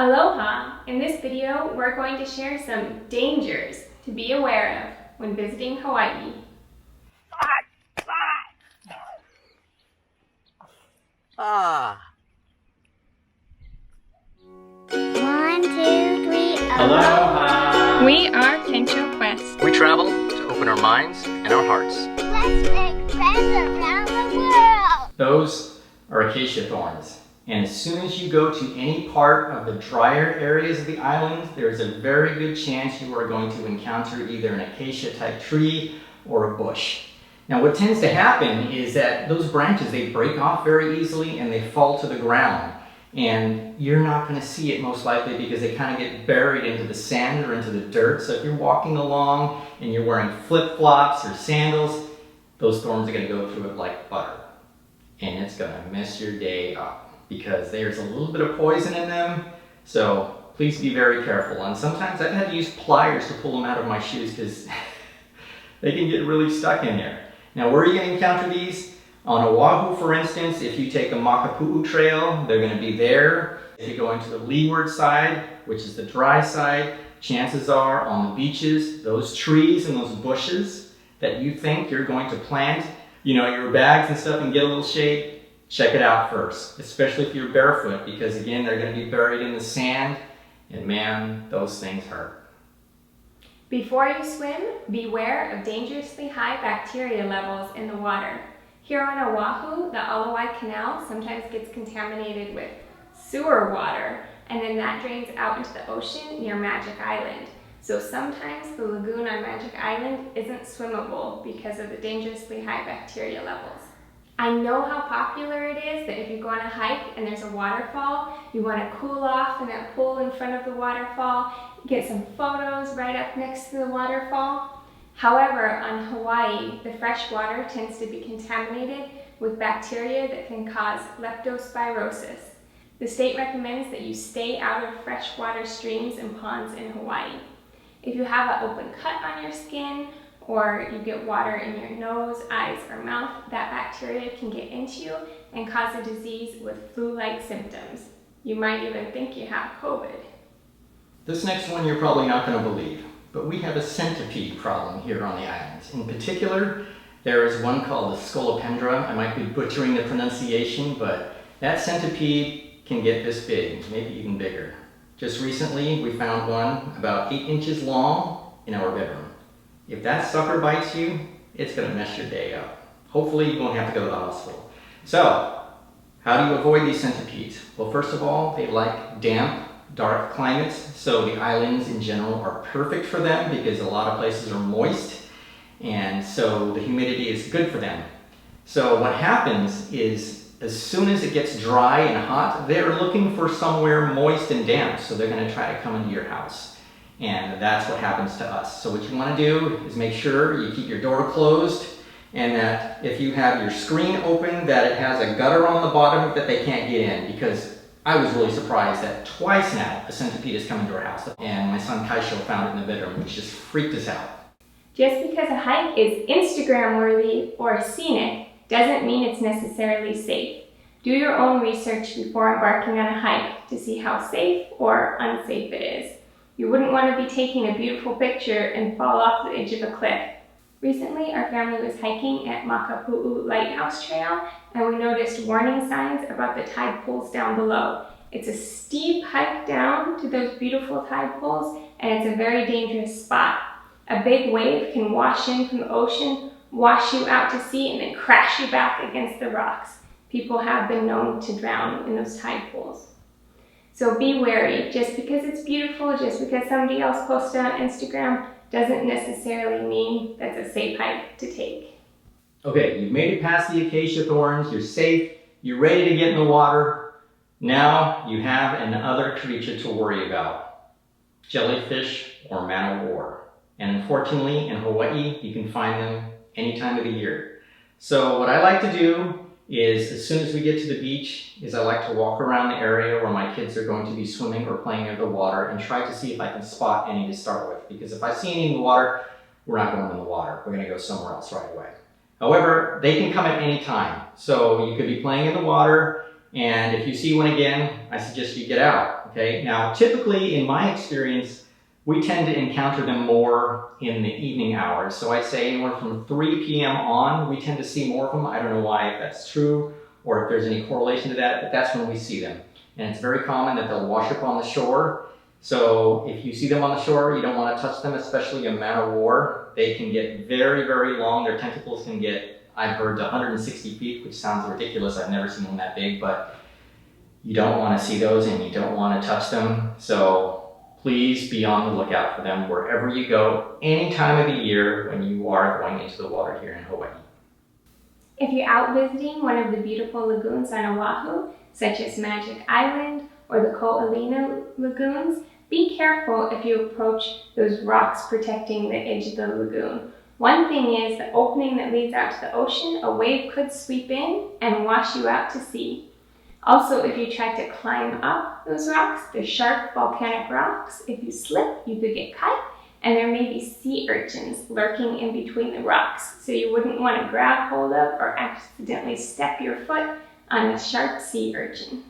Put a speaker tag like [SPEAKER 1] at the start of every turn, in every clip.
[SPEAKER 1] Aloha! In this video, we're going to share some dangers to be aware of when visiting Hawaii.
[SPEAKER 2] One, two, three,
[SPEAKER 3] Aloha!
[SPEAKER 1] We are Kensho Quest.
[SPEAKER 3] We travel to open our minds and our hearts.
[SPEAKER 2] Let's make friends around the world!
[SPEAKER 3] Those are acacia thorns. And as soon as you go to any part of the drier areas of the island, there's a very good chance you are going to encounter either an acacia type tree or a bush. Now what tends to happen is that those branches, they break off very easily and they fall to the ground. And you're not going to see it most likely because they kind of get buried into the sand or into the dirt. So if you're walking along and you're wearing flip-flops or sandals, those thorns are going to go through it like butter. And it's going to mess your day up because there's a little bit of poison in them. So please be very careful. And sometimes I've had to use pliers to pull them out of my shoes because they can get really stuck in there. Now where are you going to encounter these? On Oahu, for instance, if you take the Makapu'u trail, they're going to be there. If you go into the leeward side, which is the dry side, chances are on the beaches, those trees and those bushes that you think you're going to plant, your bags and stuff and get a little shade, check it out first, especially if you're barefoot, because again, they're going to be buried in the sand, and man, those things hurt.
[SPEAKER 1] Before you swim, beware of dangerously high bacteria levels in the water. Here on Oahu, the Aloha Canal sometimes gets contaminated with sewer water, and then that drains out into the ocean near Magic Island. So sometimes the lagoon on Magic Island isn't swimmable because of the dangerously high bacteria levels. I know how popular it is that if you go on a hike and there's a waterfall, you want to cool off in that pool in front of the waterfall, get some photos right up next to the waterfall. However, on Hawaii, the fresh water tends to be contaminated with bacteria that can cause leptospirosis. The state recommends that you stay out of freshwater streams and ponds in Hawaii. If you have an open cut on your skin, or you get water in your nose, eyes, or mouth, that bacteria can get into you and cause a disease with flu-like symptoms. You might even think you have COVID.
[SPEAKER 3] This next one you're probably not going to believe, but we have a centipede problem here on the islands. In particular, there is one called the scolopendra. I might be butchering the pronunciation, but that centipede can get this big, maybe even bigger. Just recently, we found one about 8 inches long in our bedroom. If that sucker bites you, it's going to mess your day up. Hopefully, you won't have to go to the hospital. So, how do you avoid these centipedes? Well, first of all, they like damp, dark climates, so the islands in general are perfect for them because a lot of places are moist, and so the humidity is good for them. So what happens is, as soon as it gets dry and hot, they're looking for somewhere moist and damp, so they're going to try to come into your house. And that's what happens to us. So what you want to do is make sure you keep your door closed, and that if you have your screen open, that it has a gutter on the bottom that they can't get in, because I was really surprised that twice now a centipede has come into our house, and my son Kaisho found it in the bedroom, which just freaked us out.
[SPEAKER 1] Just because a hike is Instagram worthy or scenic doesn't mean it's necessarily safe. Do your own research before embarking on a hike to see how safe or unsafe it is. You wouldn't want to be taking a beautiful picture and fall off the edge of a cliff. Recently, our family was hiking at Makapu'u Lighthouse Trail, and we noticed warning signs about the tide pools down below. It's a steep hike down to those beautiful tide pools, and it's a very dangerous spot. A big wave can wash in from the ocean, wash you out to sea, and then crash you back against the rocks. People have been known to drown in those tide pools. So be wary. Just because it's beautiful, just because somebody else posted on Instagram, doesn't necessarily mean that's a safe hike to take.
[SPEAKER 3] Okay, you've made it past the acacia thorns, you're safe, you're ready to get in the water. Now you have another creature to worry about. Jellyfish or man-o'-war. And unfortunately, in Hawaii, you can find them any time of the year. So what I like to do is, as soon as we get to the beach, is I like to walk around the area where my kids are going to be swimming or playing in the water and try to see if I can spot any to start with. Because if I see any in the water, we're not going in the water. We're going to go somewhere else right away. However, they can come at any time. So you could be playing in the water, and if you see one again, I suggest you get out. Okay, now typically in my experience, we tend to encounter them more in the evening hours. So I'd say anywhere from 3 p.m. on, we tend to see more of them. I don't know why, if that's true or if there's any correlation to that, but that's when we see them. And it's very common that they'll wash up on the shore. So if you see them on the shore, you don't want to touch them, especially a man o' war. They can get very, very long. Their tentacles can get, I've heard, to 160 feet, which sounds ridiculous. I've never seen one that big, but you don't want to see those and you don't want to touch them. So please be on the lookout for them wherever you go, any time of the year when you are going into the water here in Hawaii.
[SPEAKER 1] If you're out visiting one of the beautiful lagoons on Oahu, such as Magic Island or the Ko'olina lagoons, be careful if you approach those rocks protecting the edge of the lagoon. One thing is, the opening that leads out to the ocean, a wave could sweep in and wash you out to sea. Also, if you try to climb up those rocks, they're sharp volcanic rocks. If you slip, you could get cut, and there may be sea urchins lurking in between the rocks. So you wouldn't want to grab hold of or accidentally step your foot on a sharp sea urchin.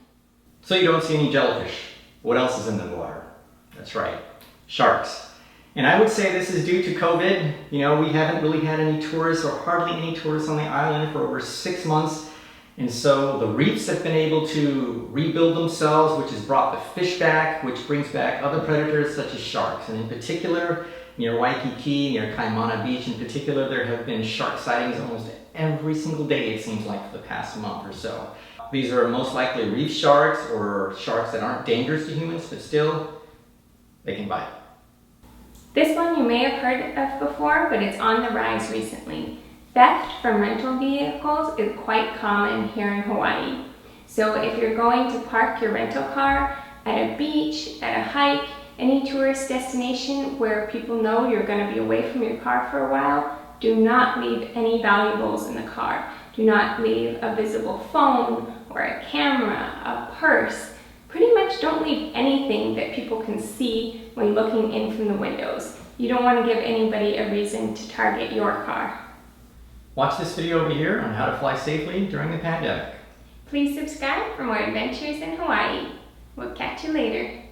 [SPEAKER 3] So you don't see any jellyfish. What else is in the water? That's right, sharks. And I would say this is due to COVID. You know, we haven't really had any tourists or hardly any tourists on the island for over 6 months. And so the reefs have been able to rebuild themselves, which has brought the fish back, which brings back other predators such as sharks. And in particular, near Waikiki, near Kaimana Beach in particular, there have been shark sightings almost every single day, it seems like, for the past month or so. These are most likely reef sharks or sharks that aren't dangerous to humans, but still, they can bite.
[SPEAKER 1] This one you may have heard of before, but it's on the rise recently. Theft from rental vehicles is quite common here in Hawaii. So if you're going to park your rental car at a beach, at a hike, any tourist destination where people know you're going to be away from your car for a while, do not leave any valuables in the car. Do not leave a visible phone or a camera, a purse. Pretty much don't leave anything that people can see when looking in from the windows. You don't want to give anybody a reason to target your car.
[SPEAKER 3] Watch this video over here on how to fly safely during the pandemic.
[SPEAKER 1] Please subscribe for more adventures in Hawaii. We'll catch you later.